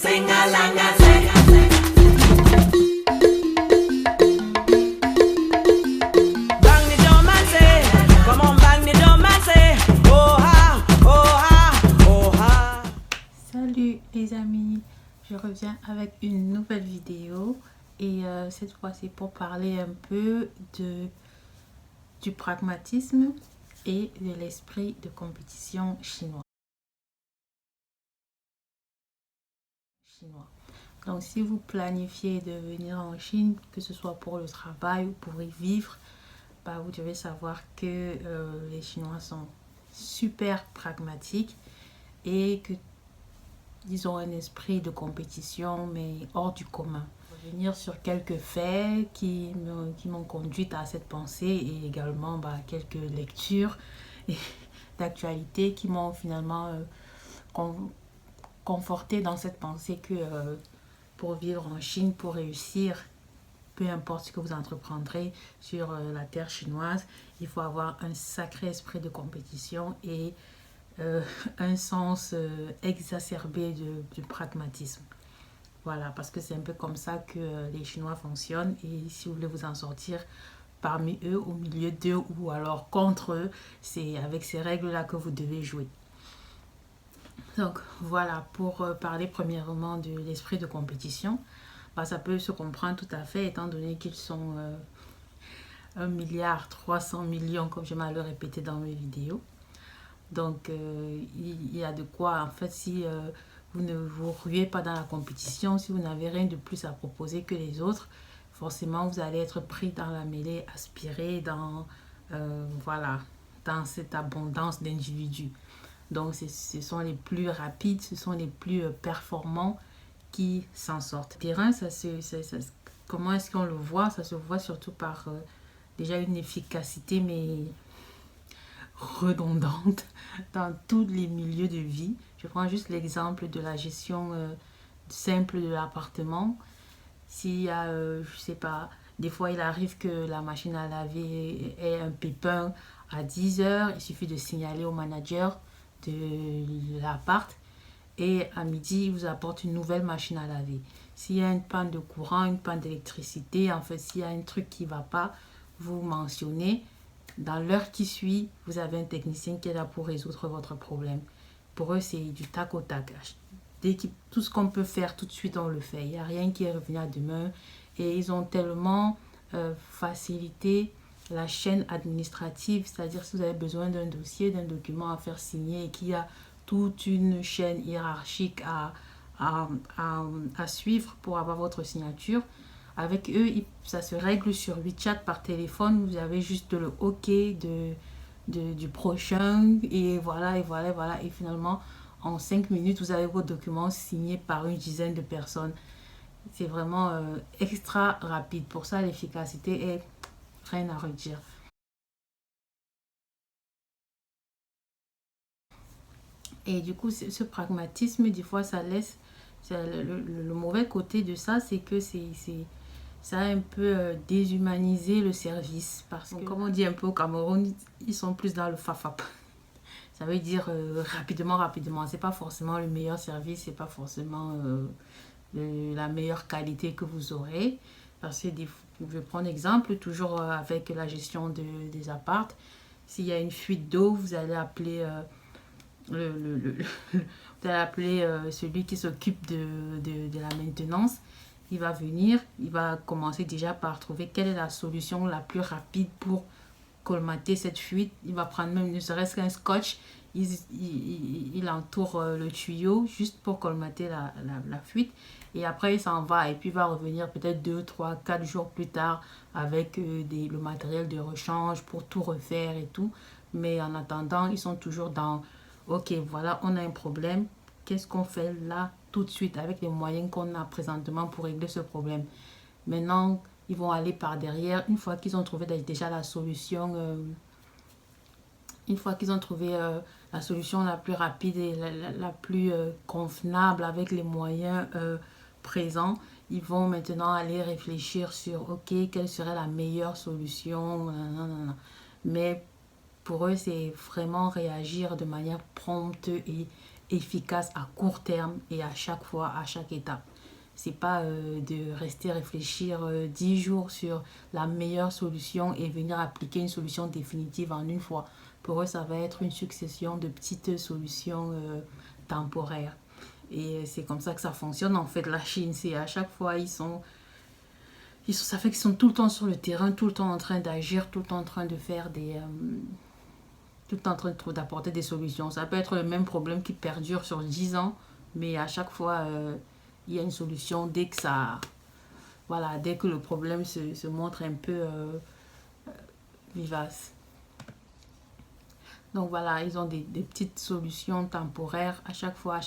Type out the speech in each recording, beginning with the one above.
Bang the drum and say, come on, bang the drum and say, oh ha, oh ha, oh ha. Salut les amis, je reviens avec une nouvelle vidéo et cette fois c'est pour parler un peu du pragmatisme et de l'esprit de compétition chinois. Donc si vous planifiez de venir en Chine, que ce soit pour le travail ou pour y vivre, bah, vous devez savoir que les Chinois sont super pragmatiques et que ils ont un esprit de compétition, mais hors du commun. Je vais revenir sur quelques faits qui m'ont conduite à cette pensée et également quelques lectures d'actualité qui m'ont finalement conforté dans cette pensée que pour vivre en Chine, pour réussir, peu importe ce que vous entreprendrez sur la terre chinoise, il faut avoir un sacré esprit de compétition et un sens exacerbé du pragmatisme. Voilà, parce que c'est un peu comme ça que les Chinois fonctionnent et si vous voulez vous en sortir parmi eux, au milieu d'eux ou alors contre eux, c'est avec ces règles-là que vous devez jouer. Donc voilà, pour parler premièrement de l'esprit de compétition, ça peut se comprendre tout à fait étant donné qu'ils sont 1,3 milliard, comme je m'allais le répéter dans mes vidéos. Donc, il y a de quoi, en fait, si vous ne vous ruez pas dans la compétition, si vous n'avez rien de plus à proposer que les autres, forcément, vous allez être pris dans la mêlée, aspiré dans, voilà, dans cette abondance d'individus. Donc, ce sont les plus rapides, ce sont les plus performants qui s'en sortent. Terrain, comment est-ce qu'on le voit? Ça se voit surtout par déjà une efficacité, mais redondante dans tous les milieux de vie. Je prends juste l'exemple de la gestion simple de l'appartement. S'il y a, je sais pas, des fois il arrive que la machine à laver ait un pépin à 10 heures, il suffit de signaler au manager de l'appart et à midi il vous apporte une nouvelle machine à laver. S'il y a une panne de courant, une panne d'électricité, en fait s'il y a un truc qui ne va pas, vous mentionnez. Dans l'heure qui suit, vous avez un technicien qui est là pour résoudre votre problème. Pour eux, c'est du tac au tac. Tout ce qu'on peut faire tout de suite, on le fait. Il n'y a rien qui est revenu à demain. Et ils ont tellement facilité la chaîne administrative. C'est-à-dire, si vous avez besoin d'un dossier, d'un document à faire signer et qu'il y a toute une chaîne hiérarchique à suivre pour avoir votre signature, avec eux, ça se règle sur WeChat par téléphone. Vous avez juste le OK du prochain. Et voilà, et voilà, et voilà. Et finalement, en 5 minutes, vous avez vos documents signés par une dizaine de personnes. C'est vraiment extra rapide. Pour ça, l'efficacité est rien à redire. Et du coup, ce pragmatisme, des fois, ça laisse... Le mauvais côté de ça, c'est que ça a un peu déshumanisé le service. Parce que, comme on dit un peu au Cameroun, ils sont plus dans le fafap. Ça veut dire rapidement, rapidement. C'est pas forcément le meilleur service, c'est pas forcément la meilleure qualité que vous aurez. Parce que je vais prendre exemple, toujours avec la gestion des appartes. S'il y a une fuite d'eau, vous allez appeler... vous allez appeler celui qui s'occupe de la maintenance. Il va venir, il va commencer déjà par trouver quelle est la solution la plus rapide pour colmater cette fuite. Il va prendre même ne serait-ce qu'un scotch, il entoure le tuyau juste pour colmater la fuite. Et après, il s'en va et puis il va revenir peut-être 2, 3, 4 jours plus tard avec le matériel de rechange pour tout refaire et tout. Mais en attendant, ils sont toujours dans... Ok, voilà, on a un problème. Qu'est-ce qu'on fait là, tout de suite, avec les moyens qu'on a présentement pour régler ce problème? Maintenant, ils vont aller par derrière. Une fois qu'ils ont trouvé déjà la solution, la solution la plus rapide et la plus convenable avec les moyens présents, ils vont maintenant aller réfléchir sur, ok, quelle serait la meilleure solution, mais pour eux, c'est vraiment réagir de manière prompte et efficace à court terme et à chaque fois, à chaque étape. C'est pas de rester réfléchir 10 jours sur la meilleure solution et venir appliquer une solution définitive en une fois. Pour eux, ça va être une succession de petites solutions temporaires. Et c'est comme ça que ça fonctionne en fait. La Chine, c'est à chaque fois, ça fait qu'ils sont tout le temps sur le terrain, tout le temps en train d'agir, tout le temps en train de faire tout le temps en train d'apporter des solutions. Ça peut être le même problème qui perdure sur 10 ans, mais à chaque fois, il y a une solution dès que voilà, dès que le problème se montre un peu vivace. Donc voilà, ils ont des petites solutions temporaires à chaque fois,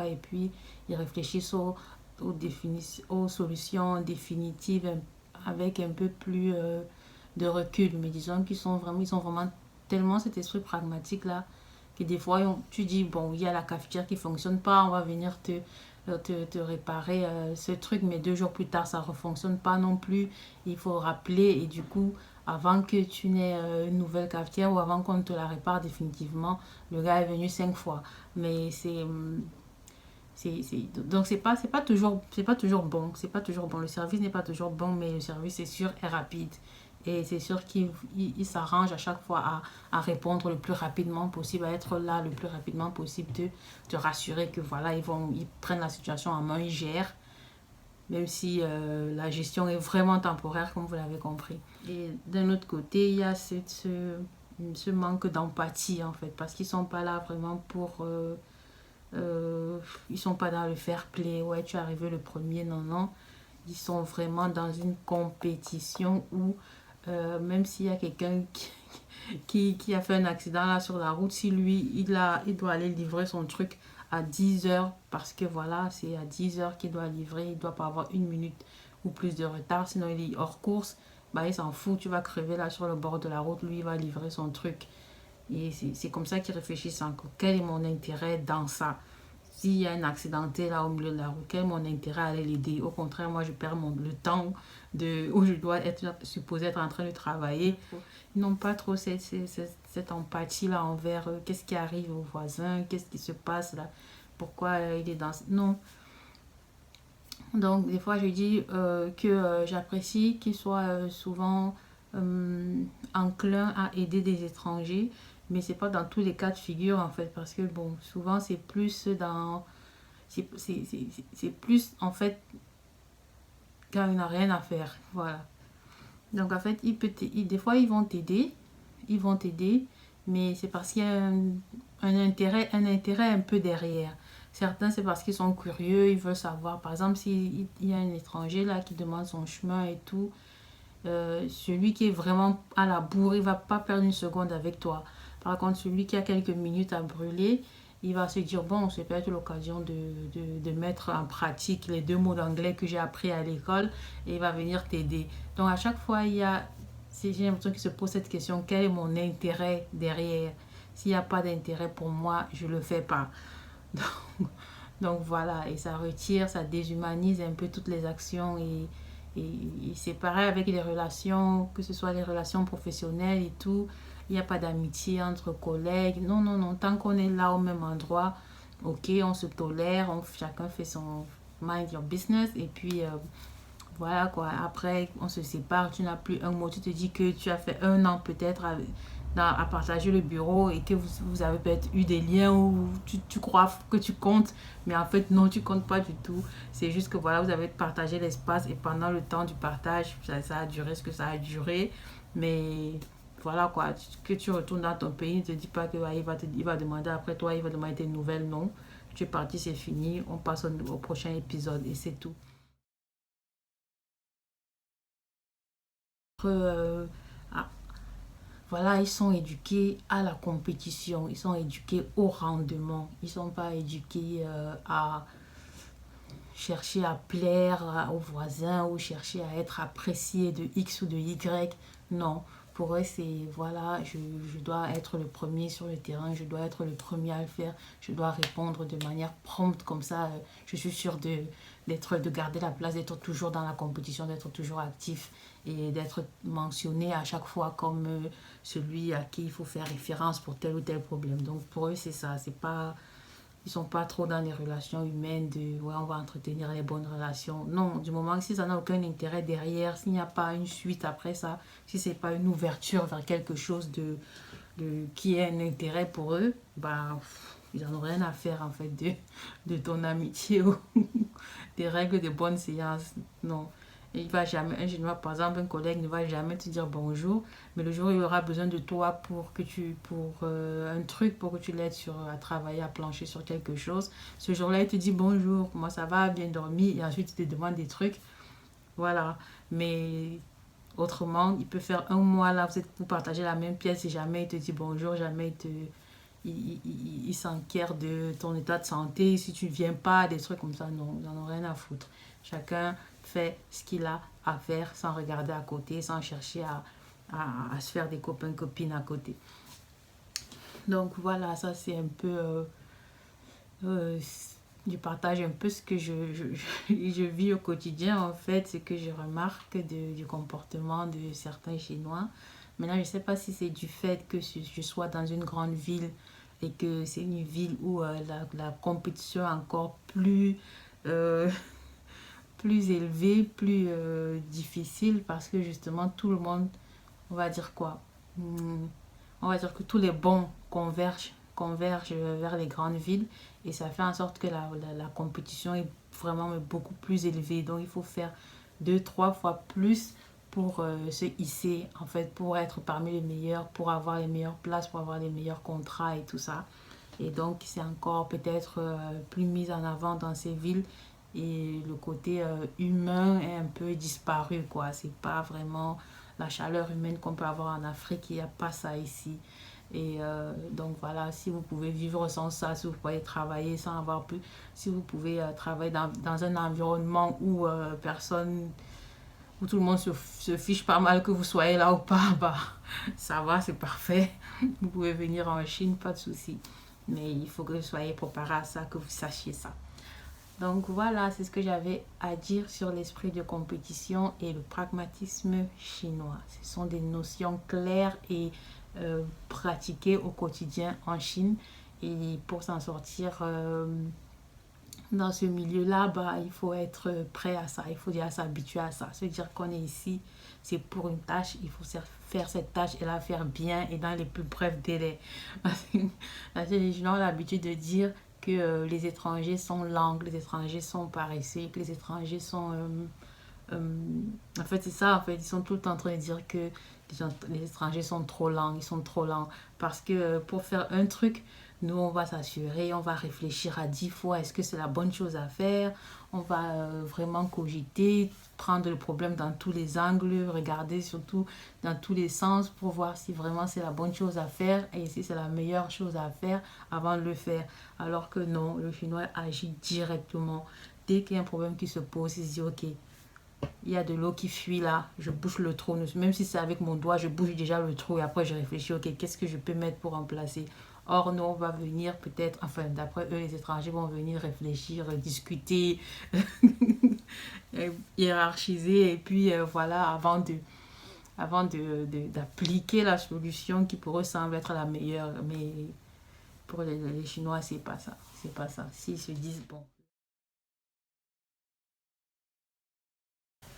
et puis ils réfléchissent aux solutions définitives avec un peu plus de recul. Mais disons qu'ils sont vraiment tellement cet esprit pragmatique là, que des fois tu dis, bon, il y a la cafetière qui ne fonctionne pas, on va venir te réparer ce truc, mais 2 jours plus tard, ça ne refonctionne pas non plus. Il faut rappeler et du coup, avant que tu n'aies une nouvelle cafetière ou avant qu'on te la répare définitivement, le gars est venu 5 fois. Mais donc c'est pas toujours bon, le service n'est pas toujours bon, mais le service c'est sûr est rapide et c'est sûr qu'il s'arrange à chaque fois à répondre le plus rapidement possible, à être là le plus rapidement possible, de te rassurer que voilà, ils prennent la situation en main, ils gèrent, même si la gestion est vraiment temporaire, comme vous l'avez compris. Et d'un autre côté, il y a ce manque d'empathie, en fait, parce qu'ils sont pas là vraiment pour... ils sont pas dans le fair play, ouais, tu es arrivé le premier, non, non. Ils sont vraiment dans une compétition où, même s'il y a quelqu'un qui a fait un accident là sur la route, si lui, il doit aller livrer son truc à 10 heures, parce que voilà, c'est à 10 heures qu'il doit livrer, il doit pas avoir 1 minute ou plus de retard, sinon il est hors course, bah il s'en fout, tu vas crever là sur le bord de la route, lui il va livrer son truc. Et c'est comme ça qu'ils réfléchissent encore. Quel est mon intérêt dans ça? S'il y a un accidenté là au milieu de la route, quel est mon intérêt à aller l'aider? Au contraire, moi je perds le temps où je dois être supposé être en train de travailler. Ils n'ont pas trop cette empathie là envers qu'est-ce qui arrive aux voisins, qu'est-ce qui se passe là, pourquoi il est dans... Non. Donc des fois je dis que j'apprécie qu'ils soient souvent enclins à aider des étrangers, mais c'est pas dans tous les cas de figure en fait, parce que bon, souvent c'est plus c'est plus en fait quand il n'a rien à faire, voilà. Donc en fait des fois ils vont t'aider, mais c'est parce qu'il y a un intérêt un peu derrière. Certains, c'est parce qu'ils sont curieux, ils veulent savoir. Par exemple, s'il y a un étranger là qui demande son chemin et tout, celui qui est vraiment à la bourre, il va pas perdre une seconde avec toi. Par contre, celui qui a quelques minutes à brûler, il va se dire, bon, c'est peut-être l'occasion de mettre en pratique les 2 mots d'anglais que j'ai appris à l'école et il va venir t'aider. Donc, à chaque fois, j'ai l'impression qu'il se pose cette question, quel est mon intérêt derrière? S'il n'y a pas d'intérêt pour moi, je ne le fais pas. Donc voilà, et ça retire, ça déshumanise un peu toutes les actions et c'est pareil avec les relations, que ce soit les relations professionnelles et tout. Il n'y a pas d'amitié entre collègues. Non, non, non. Tant qu'on est là au même endroit, ok, on se tolère, chacun fait son mind your business. Et puis, voilà quoi. Après, on se sépare, tu n'as plus un mot. Tu te dis que tu as fait 1 an peut-être à partager le bureau et que vous avez peut-être eu des liens où tu crois que tu comptes, mais en fait non, tu comptes pas du tout. C'est juste que voilà, vous avez partagé l'espace et pendant le temps du partage, ça a duré ce que ça a duré. Mais voilà quoi, que tu retournes dans ton pays, ne te dis pas que ouais, il va demander après toi, il va demander tes nouvelles, non. Tu es parti, c'est fini, on passe au prochain épisode et c'est tout. Euh, Voilà, ils sont éduqués à la compétition, ils sont éduqués au rendement, ils ne sont pas éduqués à chercher à plaire aux voisins ou chercher à être apprécié de X ou de Y. Non, pour eux, c'est voilà, je dois être le premier sur le terrain, je dois être le premier à le faire, je dois répondre de manière prompte, comme ça, je suis sûre de garder la place, d'être toujours dans la compétition, d'être toujours actif et d'être mentionné à chaque fois comme celui à qui il faut faire référence pour tel ou tel problème. Donc pour eux, c'est ça, c'est pas Ils sont pas trop dans les relations humaines de ouais, on va entretenir les bonnes relations. Non, du moment que si ça n'a aucun intérêt derrière, s'il n'y a pas une suite après ça, si c'est pas une ouverture vers quelque chose qui est un intérêt pour eux, bah ils n'en ont rien à faire en fait de ton amitié ou des règles de bonne séance. Non. Et il va jamais, un Chinois, par exemple, un collègue ne va jamais te dire bonjour, mais le jour où il aura besoin de toi pour un truc, pour que tu l'aides à travailler, à plancher sur quelque chose, ce jour-là, il te dit bonjour, comment ça va, bien dormi, et ensuite il te demande des trucs. Voilà. Mais autrement, il peut faire un mois là, vous partagez la même pièce et jamais il te dit bonjour, jamais il s'enquiert de ton état de santé. Si tu ne viens pas, des trucs comme ça, non, ils n'en ont rien à foutre. Chacun fait ce qu'il a à faire sans regarder à côté, sans chercher à se faire des copains, copines à côté. Donc voilà, ça c'est un peu... euh, je partage un peu ce que je vis au quotidien en fait, ce que je remarque du comportement de certains Chinois. Maintenant, je ne sais pas si c'est du fait que je sois dans une grande ville et que c'est une ville où la compétition est encore euh, plus élevée, plus difficile parce que justement tout le monde, on va dire quoi, on va dire que tous les bons convergent vers les grandes villes et ça fait en sorte que la compétition est vraiment beaucoup plus élevée. Donc il faut faire deux, trois fois plus pour se hisser, en fait, pour être parmi les meilleurs, pour avoir les meilleures places, pour avoir les meilleurs contrats et tout ça. Et donc c'est encore peut-être plus mis en avant dans ces villes et le côté humain est un peu disparu, quoi. C'est pas vraiment la chaleur humaine qu'on peut avoir en Afrique, il n'y a pas ça ici. Et donc voilà, si vous pouvez vivre sans ça, si vous pouvez travailler sans avoir plus, si vous pouvez travailler dans un environnement où personne, où tout le monde se fiche pas mal que vous soyez là ou pas, bah ça va, c'est parfait. Vous pouvez venir en Chine, pas de souci. Mais il faut que vous soyez préparé à ça, que vous sachiez ça. Donc voilà, c'est ce que j'avais à dire sur l'esprit de compétition et le pragmatisme chinois. Ce sont des notions claires et pratiquées au quotidien en Chine. Et pour s'en sortir dans ce milieu-là, bah, il faut être prêt à ça, il faut déjà s'habituer à ça. Se dire qu'on est ici, c'est pour une tâche, il faut faire cette tâche et la faire bien et dans les plus brefs délais. Les gens ont l'habitude de dire que les étrangers sont lents, que les étrangers sont paresseux, que les étrangers sont... en fait, c'est ça, en fait, ils sont tout le temps en train de dire que les étrangers sont trop lents, ils sont trop lents. Parce que pour faire un truc, nous, on va s'assurer, on va réfléchir à 10 fois, est-ce que c'est la bonne chose à faire? On va vraiment cogiter, prendre le problème dans tous les angles, regarder surtout dans tous les sens pour voir si vraiment c'est la bonne chose à faire et si c'est la meilleure chose à faire avant de le faire. Alors que non, le chinois agit directement. Dès qu'il y a un problème qui se pose, il se dit, ok, il y a de l'eau qui fuit là, je bouche le trou. Même si c'est avec mon doigt, je bouche déjà le trou et après je réfléchis, ok, qu'est-ce que je peux mettre pour remplacer? Or, nous, on va venir peut-être, enfin, d'après eux, les étrangers vont venir réfléchir, discuter, hiérarchiser et puis voilà, d'appliquer la solution qui pour eux semble être la meilleure. Mais pour les Chinois, c'est pas ça. C'est pas ça. S'ils se disent, bon.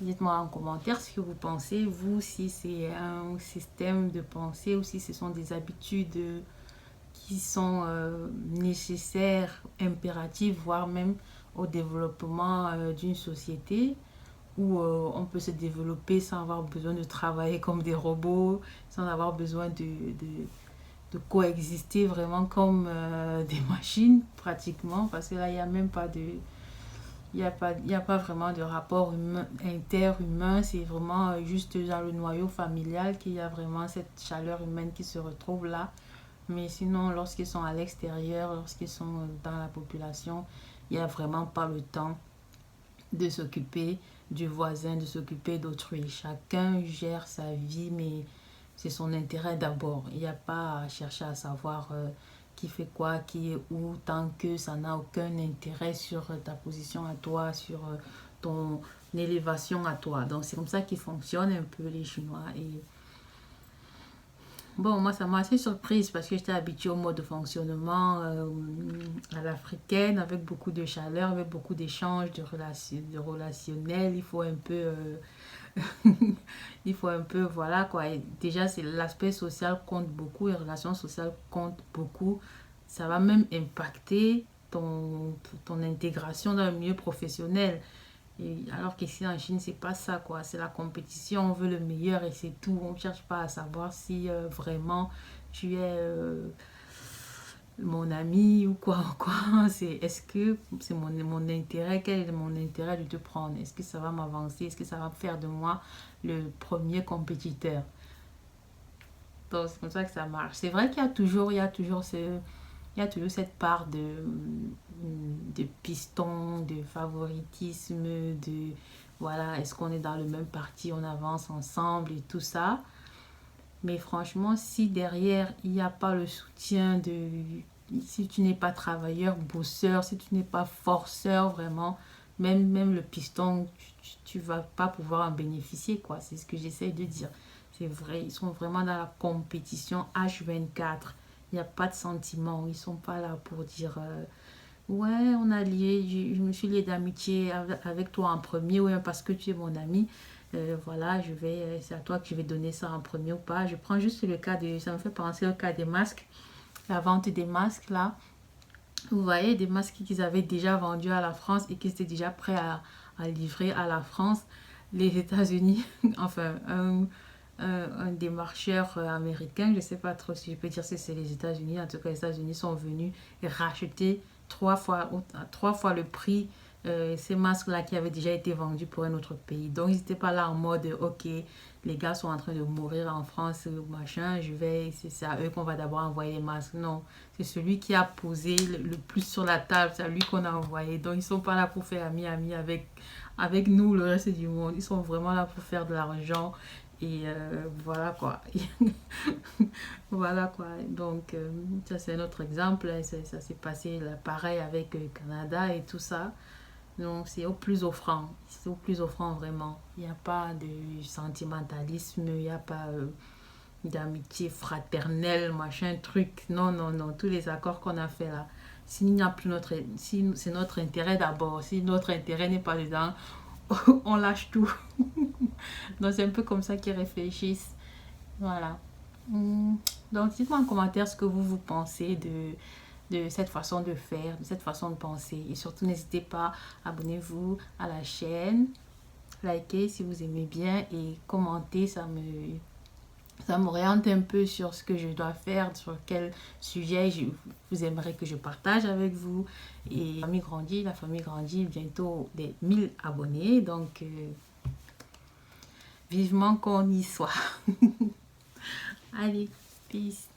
Dites-moi en commentaire ce que vous pensez, vous, si c'est un système de pensée ou si ce sont des habitudes qui sont nécessaires, impératives, voire même au développement d'une société où on peut se développer sans avoir besoin de travailler comme des robots, sans avoir besoin de coexister vraiment comme des machines pratiquement, parce que là, il n'y a même pas de... Il y a pas vraiment de rapport humain, interhumain, c'est vraiment juste dans le noyau familial qu'il y a vraiment cette chaleur humaine qui se retrouve là. Mais sinon, lorsqu'ils sont à l'extérieur, lorsqu'ils sont dans la population, il n'y a vraiment pas le temps de s'occuper du voisin, de s'occuper d'autrui. Chacun gère sa vie, mais c'est son intérêt d'abord. Il n'y a pas à chercher à savoir qui fait quoi, qui est où, tant que ça n'a aucun intérêt sur ta position à toi, sur ton élévation à toi. Donc c'est comme ça qu'ils fonctionnent un peu les Chinois. Et Bon, moi, ça m'a assez surprise parce que j'étais habituée au mode de fonctionnement à l'africaine, avec beaucoup de chaleur, avec beaucoup d'échanges, de relationnel. Il faut un peu, il faut un peu, voilà quoi. Et déjà, c'est l'aspect social compte beaucoup, les relations sociales comptent beaucoup. Ça va même impacter ton intégration dans le milieu professionnel. Et alors qu'ici en Chine, c'est pas ça, quoi. C'est la compétition, on veut le meilleur et c'est tout. On ne cherche pas à savoir si vraiment tu es mon ami ou quoi, quoi. Est-ce que c'est mon intérêt? Quel est mon intérêt de te prendre? Est-ce que ça va m'avancer? Est-ce que ça va faire de moi le premier compétiteur? Donc, c'est comme ça que ça marche. C'est vrai il y a toujours cette part de piston, de favoritisme, de voilà, est-ce qu'on est dans le même parti, on avance ensemble et tout ça. Mais franchement, si derrière, il n'y a pas le soutien de... Si tu n'es pas travailleur, bosseur, si tu n'es pas forceur, vraiment, même le piston, tu vas pas pouvoir en bénéficier, quoi. C'est ce que j'essaye de dire. C'est vrai, ils sont vraiment dans la compétition H24. Il n'y a pas de sentiment. Ils sont pas là pour dire ouais, on a lié, je me suis lié d'amitié avec toi en premier, ou bien parce que tu es mon ami. Voilà, c'est à toi que je vais donner ça en premier ou pas. Je prends juste le cas ça me fait penser au cas des masques, la vente des masques là. Vous voyez, des masques qu'ils avaient déjà vendus à la France et qui étaient déjà prêts à livrer à la France. Les États-Unis, enfin, un démarcheur américain, je ne sais pas trop si je peux dire si c'est les États-Unis, en tout cas les États-Unis sont venus racheter trois fois le prix ces masques-là qui avaient déjà été vendus pour un autre pays. Donc ils n'étaient pas là en mode ok, les gars sont en train de mourir en France, machin, c'est à eux qu'on va d'abord envoyer les masques. Non, c'est celui qui a posé le plus sur la table, c'est à lui qu'on a envoyé. Donc ils ne sont pas là pour faire ami avec nous, le reste du monde. Ils sont vraiment là pour faire de l'argent. Et voilà quoi. Voilà quoi. Donc, ça c'est un autre exemple. Ça s'est passé là, pareil avec le Canada et tout ça. Donc, c'est au plus offrant. C'est au plus offrant vraiment. Il n'y a pas de sentimentalisme, il n'y a pas d'amitié fraternelle, machin, truc. Non, non, non. Tous les accords qu'on a fait là. S'il n'y a plus si c'est notre intérêt d'abord, si notre intérêt n'est pas dedans, on lâche tout. Donc c'est un peu comme ça qu'ils réfléchissent. Voilà. Donc dites-moi en commentaire ce que vous pensez de cette façon de faire, de cette façon de penser. Et surtout n'hésitez pas, abonnez-vous à la chaîne, likez si vous aimez bien et commentez, ça m'oriente un peu sur ce que je dois faire, sur quel sujet vous aimeriez que je partage avec vous. Et la famille grandit, bientôt des 1000 abonnés. Donc, vivement qu'on y soit. Allez, peace.